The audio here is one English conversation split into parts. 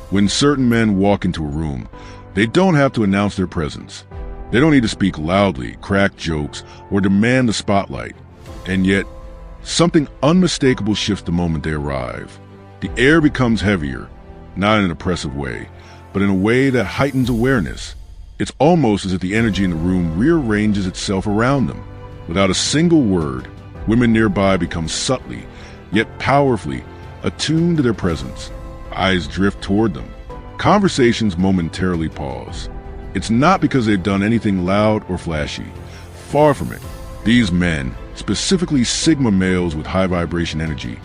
When certain men walk into a room, they don't have to announce their presence. They don't need to speak loudly, crack jokes, or demand the spotlight. And yet, something unmistakable shifts the moment they arrive. The air becomes heavier, not in an oppressive way, but in a way that heightens awareness. It's almost as if the energy in the room rearranges itself around them. Without a single word, women nearby become subtly, yet powerfully, attuned to their presence. Eyes drift toward them. Conversations momentarily pause. It's not because they've done anything loud or flashy. Far from it. These men, specifically Sigma males with high vibration energy,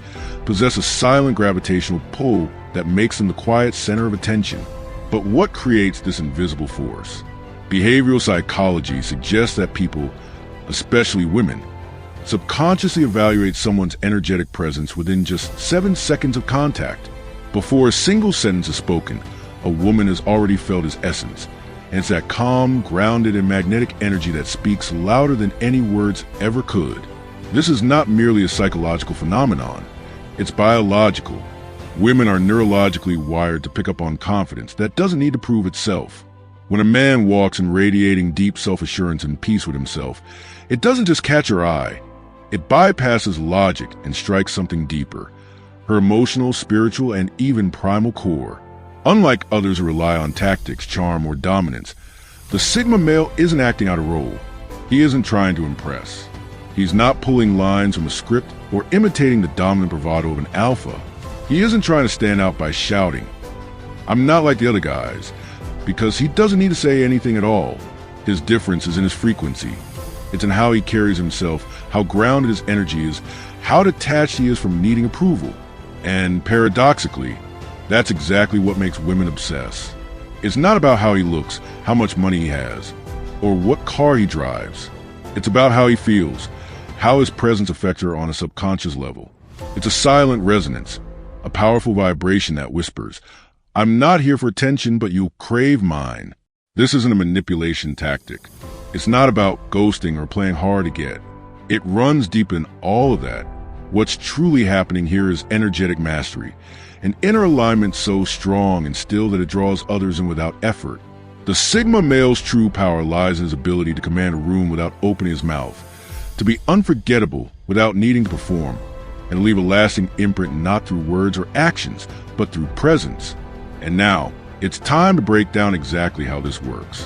possess a silent gravitational pull that makes them the quiet center of attention. But what creates this invisible force? Behavioral psychology suggests that people, especially women, subconsciously evaluate someone's energetic presence within just 7 seconds of contact. Before a single sentence is spoken, a woman has already felt his essence, and it's that calm, grounded, and magnetic energy that speaks louder than any words ever could. This is not merely a psychological phenomenon, it's biological. Women are neurologically wired to pick up on confidence that doesn't need to prove itself. When a man walks in radiating deep self-assurance and peace with himself, it doesn't just catch her eye. It bypasses logic and strikes something deeper, her emotional, spiritual, and even primal core. Unlike others who rely on tactics, charm, or dominance, the Sigma male isn't acting out a role. He isn't trying to impress. He's not pulling lines from a script or imitating the dominant bravado of an alpha. He isn't trying to stand out by shouting, "I'm not like the other guys," because he doesn't need to say anything at all. His difference is in his frequency. It's in how he carries himself, how grounded his energy is, how detached he is from needing approval. And paradoxically, that's exactly what makes women obsess. It's not about how he looks, how much money he has, or what car he drives. It's about how he feels, how his presence affects her on a subconscious level. It's a silent resonance, a powerful vibration that whispers, "I'm not here for attention, but you'll crave mine." This isn't a manipulation tactic. It's not about ghosting or playing hard to get. It runs deep in all of that. What's truly happening here is energetic mastery, an inner alignment so strong and still that it draws others in without effort. The Sigma male's true power lies in his ability to command a room without opening his mouth, to be unforgettable without needing to perform, and leave a lasting imprint not through words or actions, but through presence. And now, it's time to break down exactly how this works.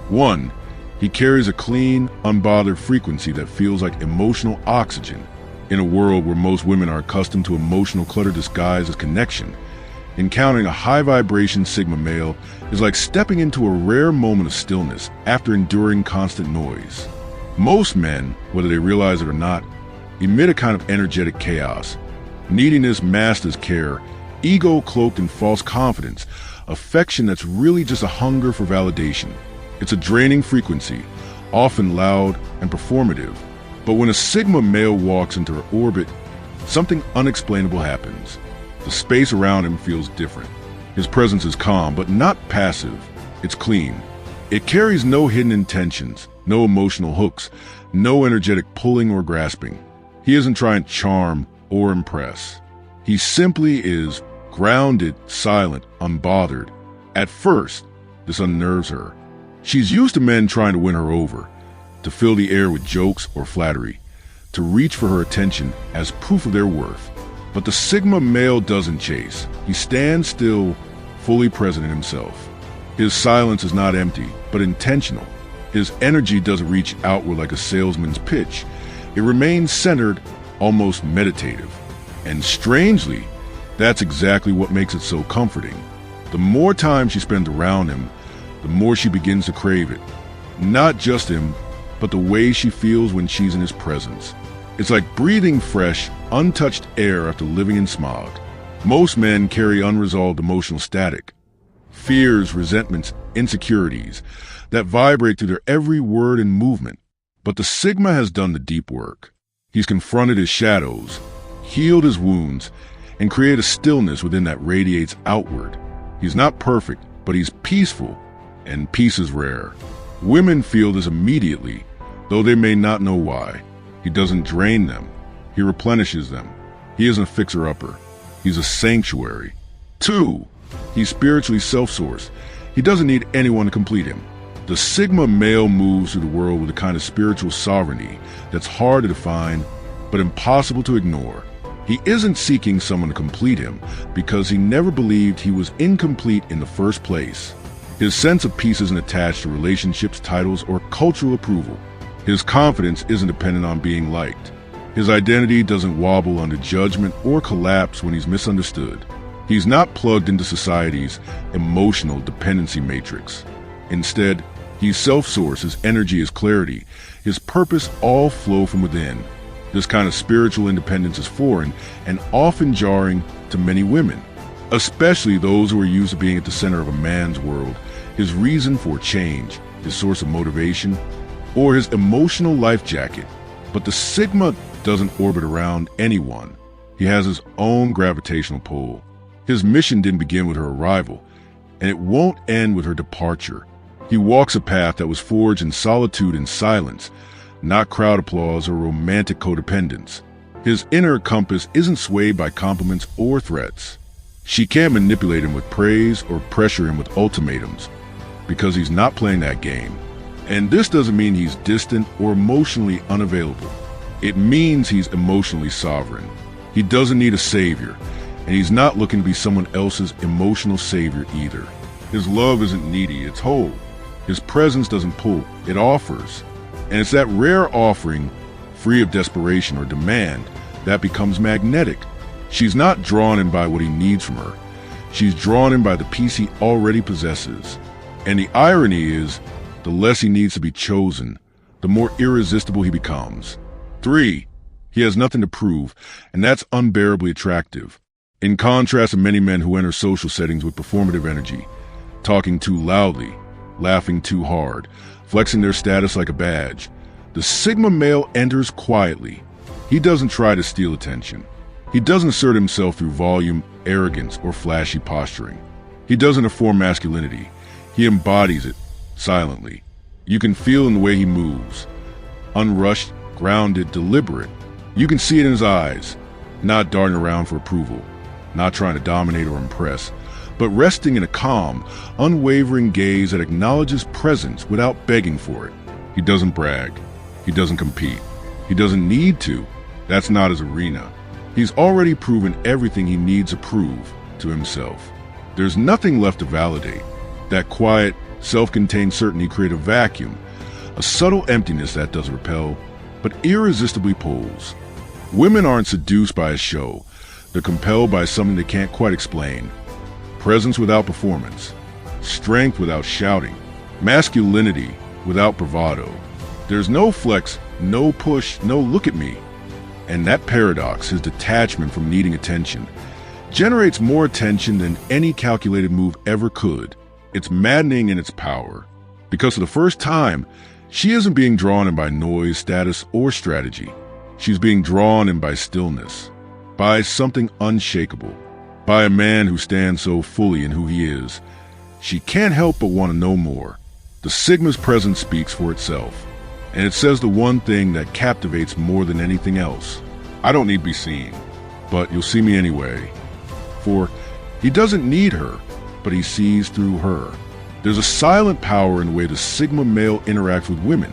1. He carries a clean, unbothered frequency that feels like emotional oxygen. In a world where most women are accustomed to emotional clutter disguised as connection, encountering a high-vibration Sigma male is like stepping into a rare moment of stillness after enduring constant noise. Most men, whether they realize it or not, emit a kind of energetic chaos. Neediness masked as care, ego cloaked in false confidence, affection that's really just a hunger for validation. It's a draining frequency, often loud and performative. But when a Sigma male walks into her orbit, something unexplainable happens. The space around him feels different. His presence is calm, but not passive. It's clean. It carries no hidden intentions, no emotional hooks, no energetic pulling or grasping. He isn't trying to charm or impress. He simply is grounded, silent, unbothered. At first, this unnerves her. She's used to men trying to win her over, to fill the air with jokes or flattery, to reach for her attention as proof of their worth. But the Sigma male doesn't chase. He stands still, fully present in himself. His silence is not empty, but intentional. His energy doesn't reach outward like a salesman's pitch. It remains centered, almost meditative. And strangely, that's exactly what makes it so comforting. The more time she spends around him, the more she begins to crave it. Not just him, but the way she feels when she's in his presence. It's like breathing fresh, untouched air after living in smog. Most men carry unresolved emotional static, fears, resentments, insecurities that vibrate through their every word and movement. But the Sigma has done the deep work. He's confronted his shadows, healed his wounds, and created a stillness within that radiates outward. He's not perfect, but he's peaceful, and peace is rare. Women feel this immediately, though they may not know why. He doesn't drain them. He replenishes them. He isn't a fixer-upper. He's a sanctuary. 2. He's spiritually self-sourced. He doesn't need anyone to complete him. The Sigma male moves through the world with a kind of spiritual sovereignty that's hard to define, but impossible to ignore. He isn't seeking someone to complete him because he never believed he was incomplete in the first place. His sense of peace isn't attached to relationships, titles, or cultural approval. His confidence isn't dependent on being liked. His identity doesn't wobble under judgment or collapse when he's misunderstood. He's not plugged into society's emotional dependency matrix. Instead, he's self-sourced. His energy is clarity. His purpose all flow from within. This kind of spiritual independence is foreign and often jarring to many women, especially those who are used to being at the center of a man's world, his reason for change, his source of motivation, or his emotional life jacket. But the Sigma doesn't orbit around anyone. He has his own gravitational pull. His mission didn't begin with her arrival, and it won't end with her departure. He walks a path that was forged in solitude and silence, not crowd applause or romantic codependence. His inner compass isn't swayed by compliments or threats. She can't manipulate him with praise or pressure him with ultimatums, because he's not playing that game. And this doesn't mean he's distant or emotionally unavailable. It means he's emotionally sovereign. He doesn't need a savior, and he's not looking to be someone else's emotional savior either. His love isn't needy, it's whole. His presence doesn't pull, it offers. And it's that rare offering, free of desperation or demand, that becomes magnetic. She's not drawn in by what he needs from her. She's drawn in by the peace he already possesses. And the irony is, the less he needs to be chosen, the more irresistible he becomes. 3. He has nothing to prove, and that's unbearably attractive. In contrast to many men who enter social settings with performative energy, talking too loudly, laughing too hard, flexing their status like a badge, the Sigma male enters quietly. He doesn't try to steal attention. He doesn't assert himself through volume, arrogance, or flashy posturing. He doesn't affirm masculinity. He embodies it, silently. You can feel in the way he moves. Unrushed, grounded, deliberate. You can see it in his eyes, not darting around for approval, not trying to dominate or impress, but resting in a calm, unwavering gaze that acknowledges presence without begging for it. He doesn't brag. He doesn't compete. He doesn't need to. That's not his arena. He's already proven everything he needs to prove to himself. There's nothing left to validate. That quiet, self-contained certainty creates a vacuum, a subtle emptiness that doesn't repel, but irresistibly pulls. Women aren't seduced by a show. They're compelled by something they can't quite explain. Presence without performance, strength without shouting, masculinity without bravado. There's no flex, no push, no look at me. And that paradox, his detachment from needing attention, generates more attention than any calculated move ever could. It's maddening in its power, because for the first time, she isn't being drawn in by noise, status, or strategy. She's being drawn in by stillness, by something unshakable, by a man who stands so fully in who he is. She can't help but want to know more. The Sigma's presence speaks for itself, and it says the one thing that captivates more than anything else. I don't need to be seen, but you'll see me anyway. For he doesn't need her, but he sees through her. There's a silent power in the way the Sigma male interacts with women,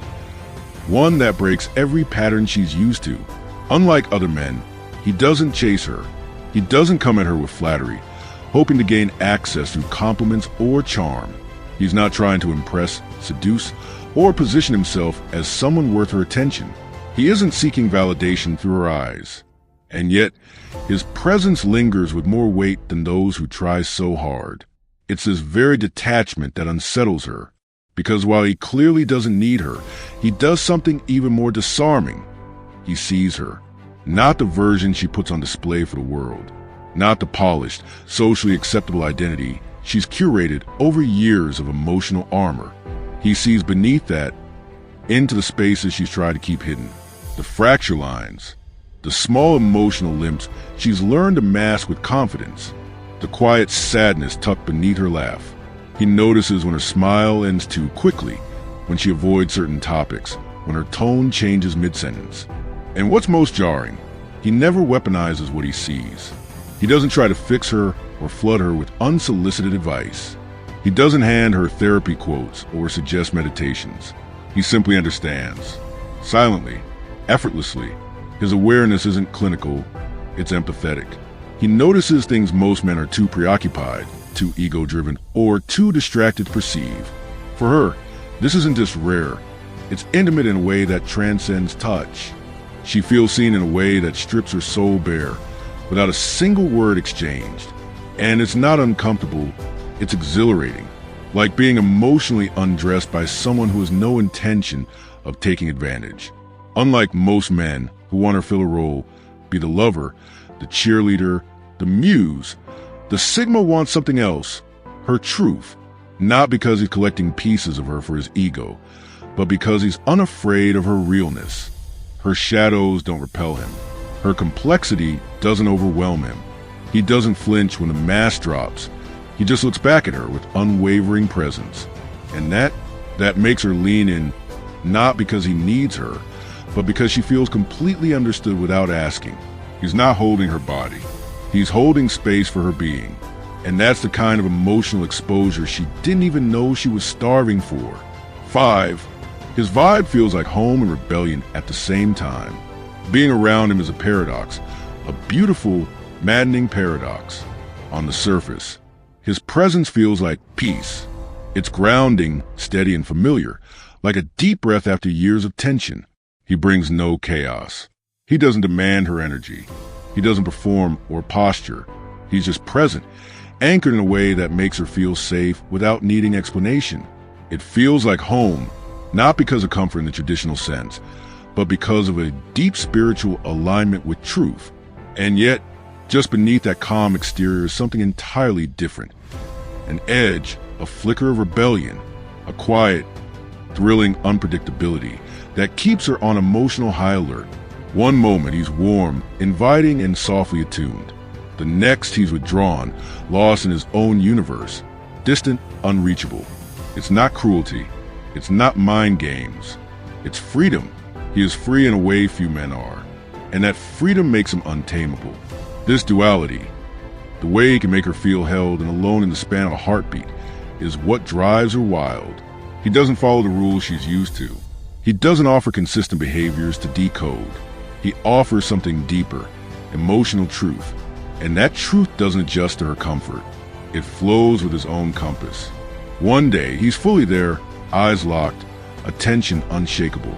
one that breaks every pattern she's used to. Unlike other men, he doesn't chase her. He doesn't come at her with flattery, hoping to gain access through compliments or charm. He's not trying to impress, seduce, or position himself as someone worth her attention. He isn't seeking validation through her eyes. And yet, his presence lingers with more weight than those who try so hard. It's this very detachment that unsettles her, because while he clearly doesn't need her, he does something even more disarming. He sees her, not the version she puts on display for the world, not the polished, socially acceptable identity she's curated over years of emotional armor. He sees beneath that, into the spaces she's tried to keep hidden, the fracture lines, the small emotional limps she's learned to mask with confidence, the quiet sadness tucked beneath her laugh. He notices when her smile ends too quickly, when she avoids certain topics, when her tone changes mid-sentence. And what's most jarring, he never weaponizes what he sees. He doesn't try to fix her or flood her with unsolicited advice. He doesn't hand her therapy quotes or suggest meditations. He simply understands. Silently, effortlessly. His awareness isn't clinical, it's empathetic. He notices things most men are too preoccupied, too ego-driven, or too distracted to perceive. For her, this isn't just rare. It's intimate in a way that transcends touch. She feels seen in a way that strips her soul bare, without a single word exchanged. And it's not uncomfortable, it's exhilarating, like being emotionally undressed by someone who has no intention of taking advantage. Unlike most men who want to fill a role, be the lover, the cheerleader, the muse, the Sigma wants something else, her truth, not because he's collecting pieces of her for his ego, but because he's unafraid of her realness. Her shadows don't repel him. Her complexity doesn't overwhelm him. He doesn't flinch when the mask drops. He just looks back at her with unwavering presence. And that makes her lean in, not because he needs her, but because she feels completely understood without asking. He's not holding her body. He's holding space for her being. And that's the kind of emotional exposure she didn't even know she was starving for. 5. His vibe feels like home and rebellion at the same time. Being around him is a paradox, a beautiful, maddening paradox. On the surface, his presence feels like peace. It's grounding, steady, and familiar, like a deep breath after years of tension. He brings no chaos. He doesn't demand her energy. He doesn't perform or posture. He's just present, anchored in a way that makes her feel safe without needing explanation. It feels like home, not because of comfort in the traditional sense, but because of a deep spiritual alignment with truth. And yet, just beneath that calm exterior is something entirely different. An edge, a flicker of rebellion, a quiet, thrilling unpredictability that keeps her on emotional high alert. One moment he's warm, inviting, and softly attuned. The next he's withdrawn, lost in his own universe, distant, unreachable. It's not cruelty. It's not mind games. It's freedom. He is free in a way few men are. And that freedom makes him untamable. This duality, the way he can make her feel held and alone in the span of a heartbeat, is what drives her wild. He doesn't follow the rules she's used to. He doesn't offer consistent behaviors to decode. He offers something deeper, emotional truth. And that truth doesn't adjust to her comfort. It flows with his own compass. One day, he's fully there, eyes locked, attention unshakable.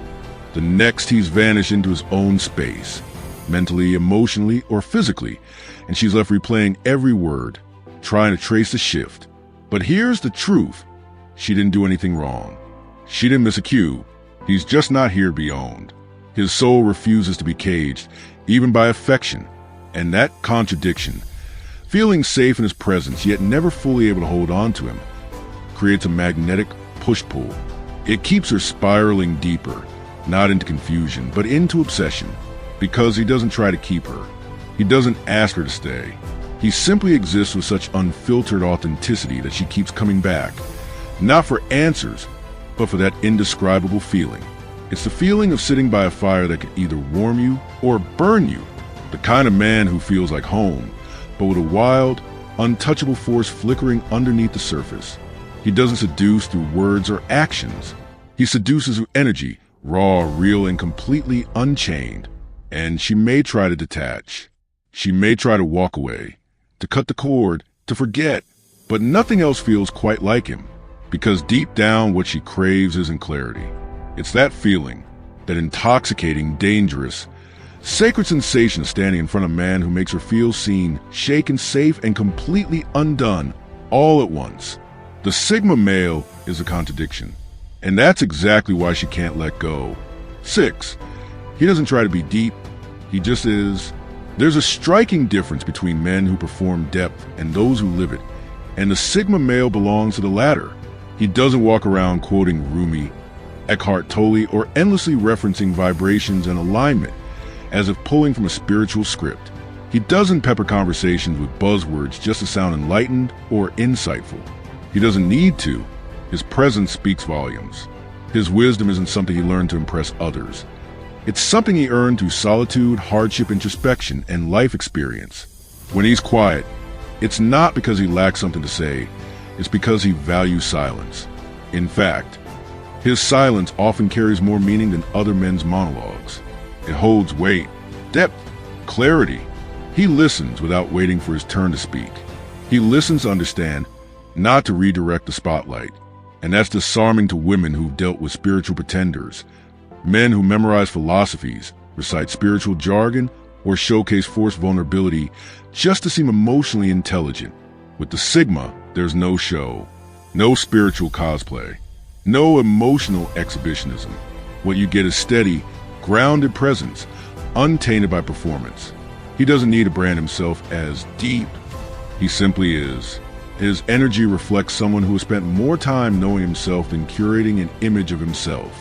The next, he's vanished into his own space, mentally, emotionally, or physically, and she's left replaying every word, trying to trace the shift. But here's the truth. She didn't do anything wrong. She didn't miss a cue. He's just not here to be owned. His soul refuses to be caged, even by affection. And that contradiction, feeling safe in his presence yet never fully able to hold on to him, creates a magnetic push-pull. It keeps her spiraling deeper, not into confusion, but into obsession, because he doesn't try to keep her. He doesn't ask her to stay. He simply exists with such unfiltered authenticity that she keeps coming back, not for answers, but for that indescribable feeling. It's the feeling of sitting by a fire that can either warm you or burn you. The kind of man who feels like home, but with a wild, untouchable force flickering underneath the surface. He doesn't seduce through words or actions. He seduces through energy, raw, real, and completely unchained. And she may try to detach. She may try to walk away, to cut the cord, to forget. But nothing else feels quite like him, because deep down what she craves isn't clarity. It's that feeling, that intoxicating, dangerous, sacred sensation of standing in front of a man who makes her feel seen, shaken, safe, and completely undone, all at once. The Sigma male is a contradiction, and that's exactly why she can't let go. 6. He doesn't try to be deep, he just is. There's a striking difference between men who perform depth and those who live it, and the Sigma male belongs to the latter. He doesn't walk around quoting Rumi, Eckhart Tolle, or endlessly referencing vibrations and alignment, as if pulling from a spiritual script. He doesn't pepper conversations with buzzwords just to sound enlightened or insightful. He doesn't need to. His presence speaks volumes. His wisdom isn't something he learned to impress others. It's something he earned through solitude, hardship, introspection, and life experience. When he's quiet, It's not because he lacks something to say, it's because he values silence. In fact, his silence often carries more meaning than other men's monologues. It holds weight, depth, clarity. He listens without waiting for his turn to speak. He listens to understand, not to redirect the spotlight. And that's disarming to women who've dealt with spiritual pretenders, men who memorize philosophies, recite spiritual jargon, or showcase forced vulnerability just to seem emotionally intelligent. With the Sigma, there's no show, no spiritual cosplay, no emotional exhibitionism. What you get is steady, grounded presence, untainted by performance. He doesn't need to brand himself as deep. He simply is. His energy reflects someone who has spent more time knowing himself than curating an image of himself.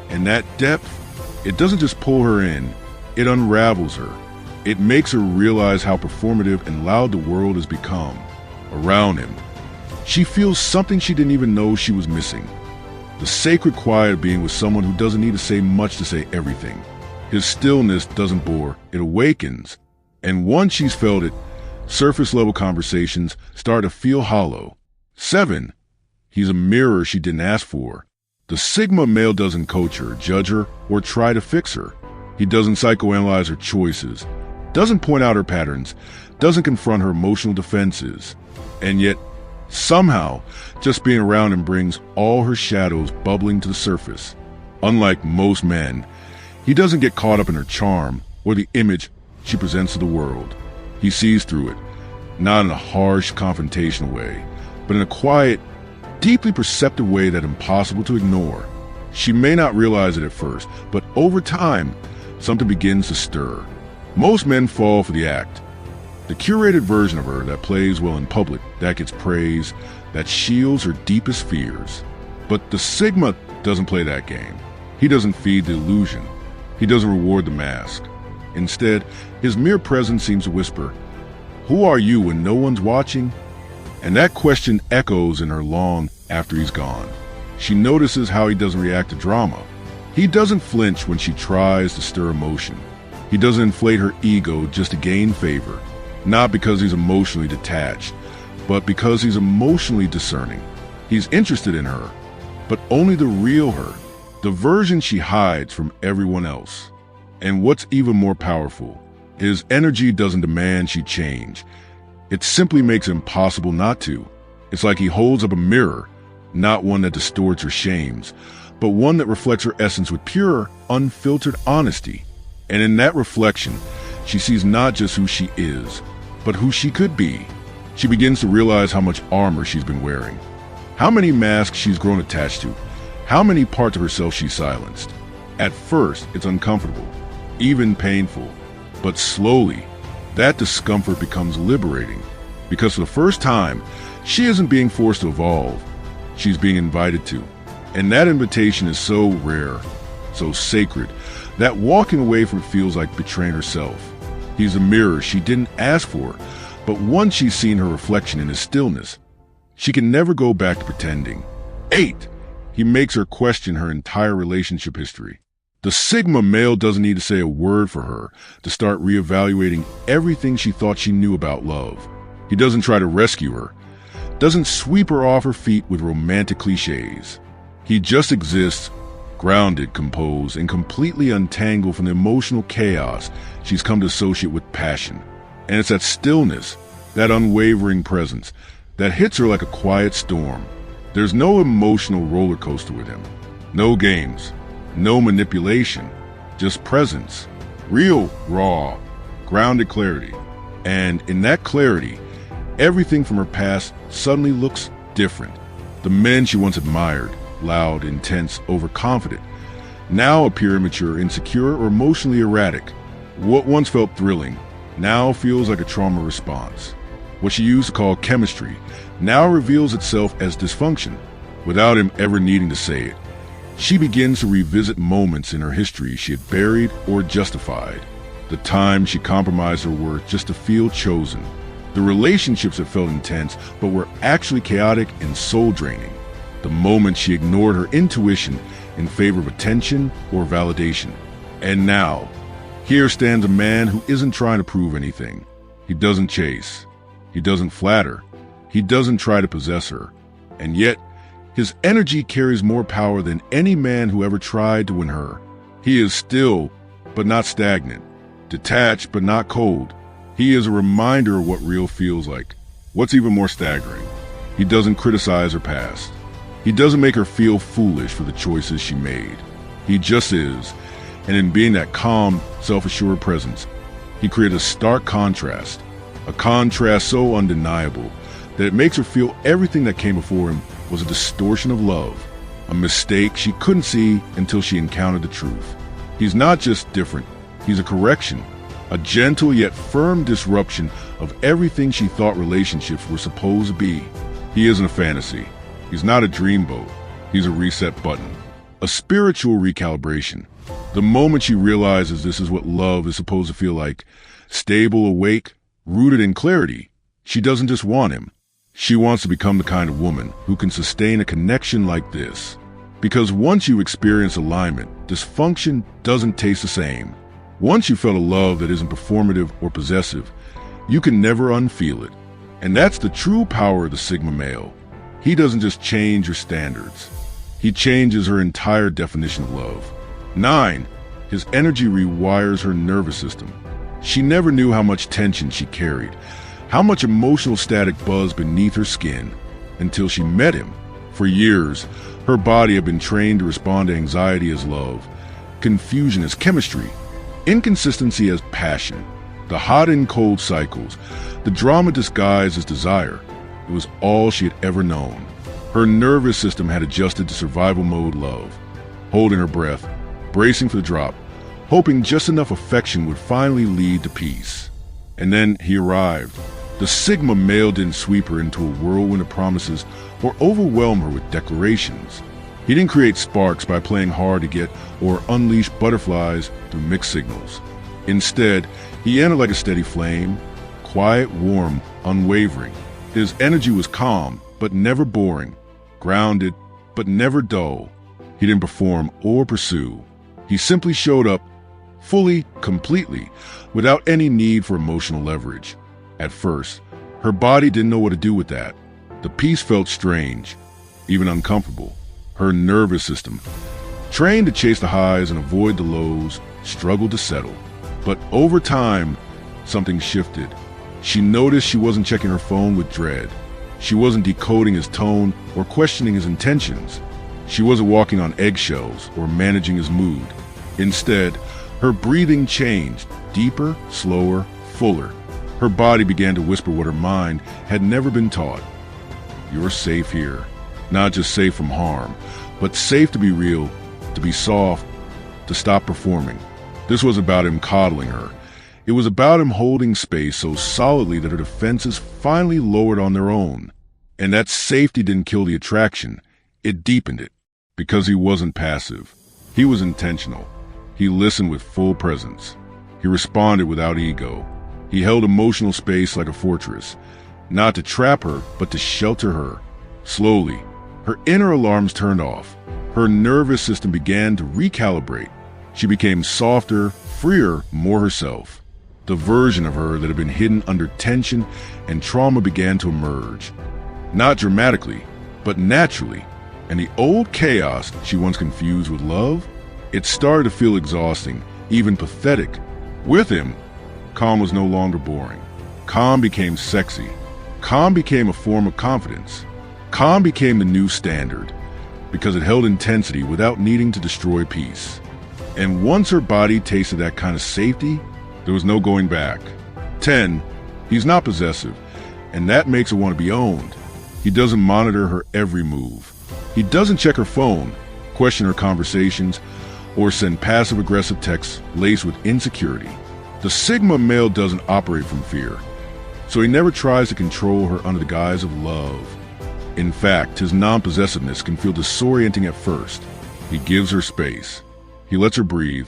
And that depth, it doesn't just pull her in, it unravels her. It makes her realize how performative and loud the world has become around him. She feels something she didn't even know she was missing. The sacred quiet of being with someone who doesn't need to say much to say everything. His stillness doesn't bore, it awakens. And once she's felt it, surface-level conversations start to feel hollow. 7. He's a mirror she didn't ask for. The Sigma male doesn't coach her, judge her, or try to fix her. He doesn't psychoanalyze her choices, doesn't point out her patterns, doesn't confront her emotional defenses. And yet, somehow, just being around him brings all her shadows bubbling to the surface. Unlike most men, he doesn't get caught up in her charm or the image she presents to the world. He sees through it, not in a harsh, confrontational way, but in a quiet, deeply perceptive way that's impossible to ignore. She may not realize it at first, but over time, something begins to stir. Most men fall for the act. The curated version of her that plays well in public, that gets praise, that shields her deepest fears. But the Sigma doesn't play that game. He doesn't feed the illusion. He doesn't reward the mask. Instead, his mere presence seems to whisper, "Who are you when no one's watching?" And that question echoes in her long after he's gone. She notices how he doesn't react to drama. He doesn't flinch when she tries to stir emotion. He doesn't inflate her ego just to gain favor. Not because he's emotionally detached, but because he's emotionally discerning. He's interested in her, but only the real her, the version she hides from everyone else. And what's even more powerful, his energy doesn't demand she change. It simply makes it impossible not to. It's like he holds up a mirror, not one that distorts or shames, but one that reflects her essence with pure, unfiltered honesty. And in that reflection, she sees not just who she is, but who she could be. She begins to realize how much armor she's been wearing, how many masks she's grown attached to, how many parts of herself she's silenced. At first, it's uncomfortable, even painful, but slowly, that discomfort becomes liberating, because for the first time, she isn't being forced to evolve, she's being invited to. And that invitation is so rare, so sacred, that walking away from it feels like betraying herself. He's a mirror she didn't ask for, but once she's seen her reflection in his stillness, she can never go back to pretending. 8. He makes her question her entire relationship history. The Sigma male doesn't need to say a word for her to start reevaluating everything she thought she knew about love. He doesn't try to rescue her, doesn't sweep her off her feet with romantic cliches. He just exists, grounded, composed, and completely untangled from the emotional chaos she's come to associate with passion. And it's that stillness, that unwavering presence, that hits her like a quiet storm. There's no emotional roller coaster with him. No games. No manipulation. Just presence. Real, raw, grounded clarity. And in that clarity, everything from her past suddenly looks different. The men she once admired, loud, intense, overconfident, now appear immature, insecure, or emotionally erratic. What once felt thrilling now feels like a trauma response. What she used to call chemistry now reveals itself as dysfunction, without him ever needing to say it. She begins to revisit moments in her history she had buried or justified. The time she compromised her worth just to feel chosen. The relationships that felt intense but were actually chaotic and soul-draining. The moments she ignored her intuition in favor of attention or validation. And now, here stands a man who isn't trying to prove anything. He doesn't chase. He doesn't flatter. He doesn't try to possess her. And yet, his energy carries more power than any man who ever tried to win her. He is still, but not stagnant. Detached, but not cold. He is a reminder of what real feels like. What's even more staggering, he doesn't criticize her past. He doesn't make her feel foolish for the choices she made. He just is, and in being that calm, self-assured presence, he created a stark contrast. A contrast so undeniable that it makes her feel everything that came before him was a distortion of love, a mistake she couldn't see until she encountered the truth. He's not just different, he's a correction, a gentle yet firm disruption of everything she thought relationships were supposed to be. He isn't a fantasy. He's not a dreamboat. He's a reset button, a spiritual recalibration. The moment she realizes this is what love is supposed to feel like, stable, awake, rooted in clarity, she doesn't just want him. She wants to become the kind of woman who can sustain a connection like this. Because once you experience alignment, dysfunction doesn't taste the same. Once you felt a love that isn't performative or possessive, you can never unfeel it. And that's the true power of the Sigma male. He doesn't just change her standards. He changes her entire definition of love. 9. His energy rewires her nervous system. She never knew how much tension she carried, how much emotional static buzzed beneath her skin, until she met him. For years, her body had been trained to respond to anxiety as love, confusion as chemistry, inconsistency as passion, the hot and cold cycles, the drama disguised as desire. It was all she had ever known. Her nervous system had adjusted to survival mode love, holding her breath, bracing for the drop, hoping just enough affection would finally lead to peace. And then he arrived. The Sigma male didn't sweep her into a whirlwind of promises or overwhelm her with declarations. He didn't create sparks by playing hard to get or unleash butterflies through mixed signals. Instead, he entered like a steady flame, quiet, warm, unwavering. His energy was calm, but never boring, grounded, but never dull. He didn't perform or pursue. He simply showed up, fully, completely, without any need for emotional leverage. At first, her body didn't know what to do with that. The peace felt strange, even uncomfortable. Her nervous system, trained to chase the highs and avoid the lows, struggled to settle. But over time, something shifted. She noticed she wasn't checking her phone with dread. She wasn't decoding his tone or questioning his intentions. She wasn't walking on eggshells or managing his mood. Instead, her breathing changed, deeper, slower, fuller. Her body began to whisper what her mind had never been taught. You're safe here. Not just safe from harm, but safe to be real, to be soft, to stop performing. This was about him coddling her. It was about him holding space so solidly that her defenses finally lowered on their own. And that safety didn't kill the attraction. It deepened it. Because he wasn't passive. He was intentional. He listened with full presence. He responded without ego. He held emotional space like a fortress, not to trap her, but to shelter her. Slowly, her inner alarms turned off. Her nervous system began to recalibrate. She became softer, freer, more herself. The version of her that had been hidden under tension and trauma began to emerge. Not dramatically, but naturally. And the old chaos she once confused with love, it started to feel exhausting, even pathetic. With him, calm was no longer boring. Calm became sexy. Calm became a form of confidence. Calm became the new standard, because it held intensity without needing to destroy peace. And once her body tasted that kind of safety, there was no going back. 10. He's not possessive, and that makes her want to be owned. He doesn't monitor her every move. He doesn't check her phone, question her conversations, or send passive-aggressive texts laced with insecurity. The Sigma male doesn't operate from fear, so he never tries to control her under the guise of love. In fact, his non-possessiveness can feel disorienting at first. He gives her space. He lets her breathe.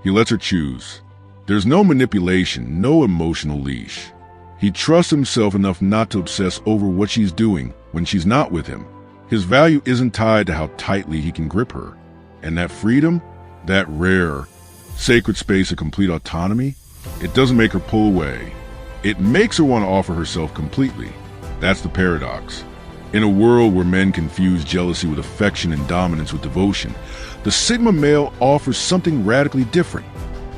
He lets her choose. There's no manipulation, no emotional leash. He trusts himself enough not to obsess over what she's doing when she's not with him. His value isn't tied to how tightly he can grip her. And that freedom, that rare, sacred space of complete autonomy, it doesn't make her pull away. It makes her want to offer herself completely. That's the paradox. In a world where men confuse jealousy with affection and dominance with devotion, the Sigma male offers something radically different: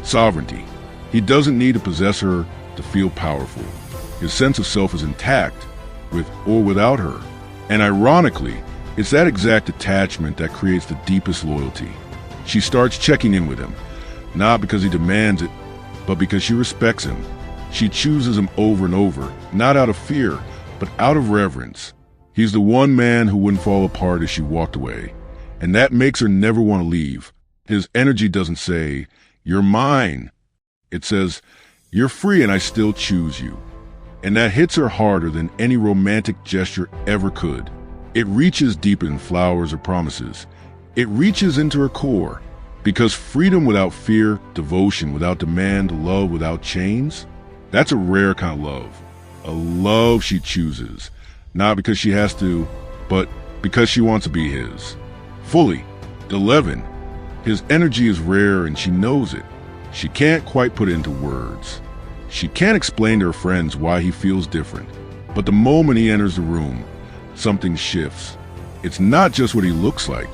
sovereignty. He doesn't need to possess her to feel powerful. His sense of self is intact, with or without her. And ironically, it's that exact attachment that creates the deepest loyalty. She starts checking in with him, not because he demands it, but because she respects him. She chooses him over and over, not out of fear, but out of reverence. He's the one man who wouldn't fall apart as she walked away, and that makes her never want to leave. His energy doesn't say, "You're mine." It says, "You're free and I still choose you." And that hits her harder than any romantic gesture ever could. It reaches deeper than flowers or promises. It reaches into her core, because freedom without fear, devotion without demand, love without chains, that's a rare kind of love. A love she chooses, not because she has to, but because she wants to be his. Fully. 11. His energy is rare and she knows it. She can't quite put it into words. She can't explain to her friends why he feels different. But the moment he enters the room, something shifts. It's not just what he looks like.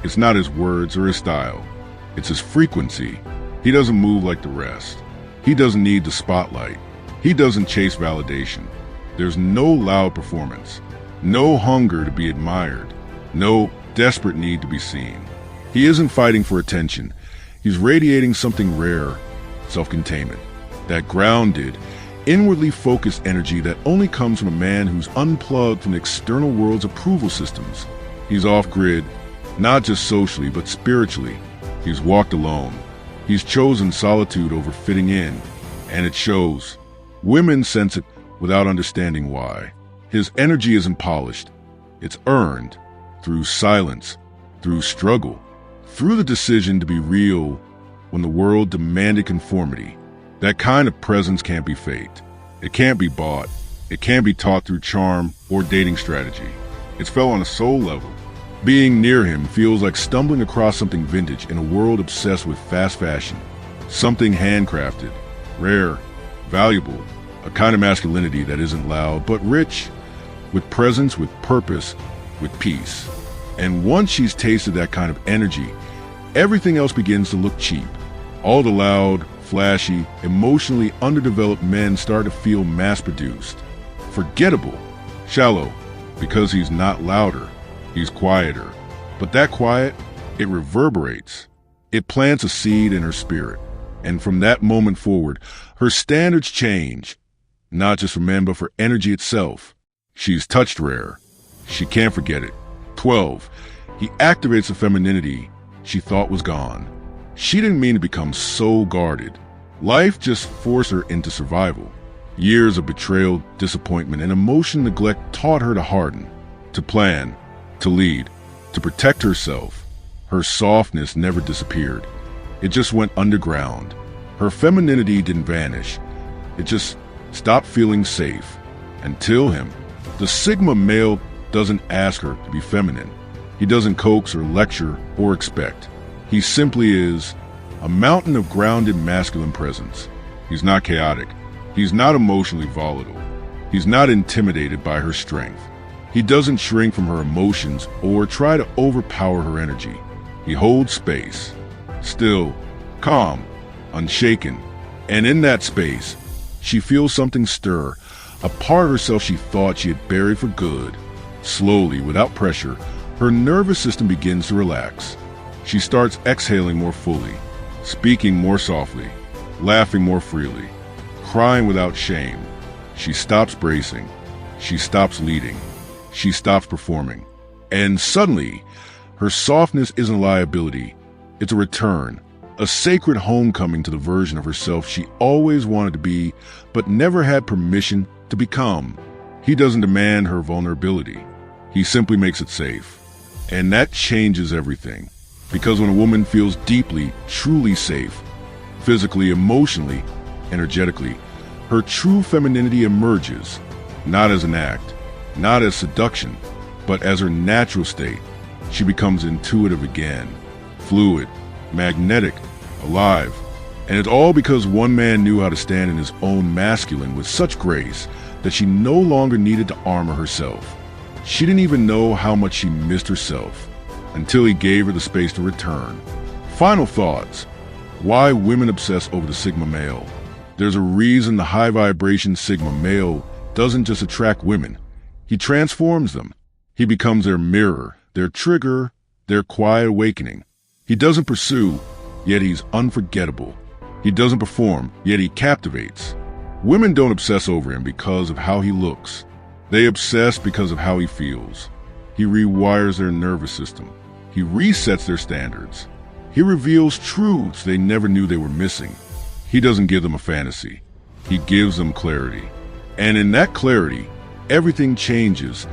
It's not his words or his style. It's his frequency. He doesn't move like the rest. He doesn't need the spotlight. He doesn't chase validation. There's no loud performance. No hunger to be admired. No desperate need to be seen. He isn't fighting for attention. He's radiating something rare: self-containment. That grounded, inwardly focused energy that only comes from a man who's unplugged from the external world's approval systems. He's off-grid, not just socially, but spiritually. He's walked alone. He's chosen solitude over fitting in, and it shows. Women sense it without understanding why. His energy isn't polished. It's earned through silence, through struggle, through the decision to be real when the world demanded conformity. That kind of presence can't be faked. It can't be bought. It can't be taught through charm or dating strategy. It's felt on a soul level. Being near him feels like stumbling across something vintage in a world obsessed with fast fashion. Something handcrafted, rare, valuable, a kind of masculinity that isn't loud but rich, with presence, with purpose, with peace. And once she's tasted that kind of energy, everything else begins to look cheap. All the loud, flashy, emotionally underdeveloped men start to feel mass-produced, forgettable, shallow, because he's not louder, he's quieter. But that quiet, it reverberates. It plants a seed in her spirit. And from that moment forward, her standards change, not just for men, but for energy itself. She's touched rare. She can't forget it. 12. He activates the femininity she thought was gone. She didn't mean to become so guarded. Life just forced her into survival. Years of betrayal, disappointment, and emotional neglect taught her to harden, to plan, to lead, to protect herself. Her softness never disappeared. It just went underground. Her femininity didn't vanish. It just stopped feeling safe. Until him. The Sigma male doesn't ask her to be feminine. He doesn't coax or lecture or expect. He simply is a mountain of grounded masculine presence. He's not chaotic. He's not emotionally volatile. He's not intimidated by her strength. He doesn't shrink from her emotions or try to overpower her energy. He holds space, still, calm, unshaken. And in that space, she feels something stir, a part of herself she thought she had buried for good. Slowly, without pressure, her nervous system begins to relax. She starts exhaling more fully, speaking more softly, laughing more freely, crying without shame. She stops bracing. She stops leading. She stops performing. And suddenly, her softness isn't a liability. It's a return, a sacred homecoming to the version of herself she always wanted to be, but never had permission to become. He doesn't demand her vulnerability. He simply makes it safe. And that changes everything. Because when a woman feels deeply, truly safe, physically, emotionally, energetically, her true femininity emerges, not as an act, not as seduction, but as her natural state. She becomes intuitive again, fluid, magnetic, alive, And it's all because one man knew how to stand in his own masculine with such grace that she no longer needed to armor herself. She didn't even know how much she missed herself until he gave her the space to return. Final thoughts. Why women obsess over the Sigma male? There's a reason the high vibration Sigma male doesn't just attract women. He transforms them. He becomes their mirror, their trigger, their quiet awakening. He doesn't pursue, yet he's unforgettable. He doesn't perform, yet he captivates. Women don't obsess over him because of how he looks. They obsess because of how he feels. He rewires their nervous system. He resets their standards. He reveals truths they never knew they were missing. He doesn't give them a fantasy. He gives them clarity. And in that clarity, everything changes.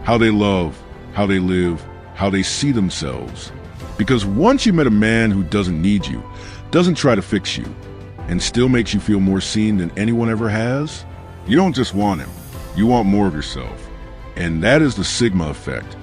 How they love, how they live, how they see themselves. Because once you met a man who doesn't need you, doesn't try to fix you, and still makes you feel more seen than anyone ever has, you don't just want him, you want more of yourself. And that is the Sigma effect.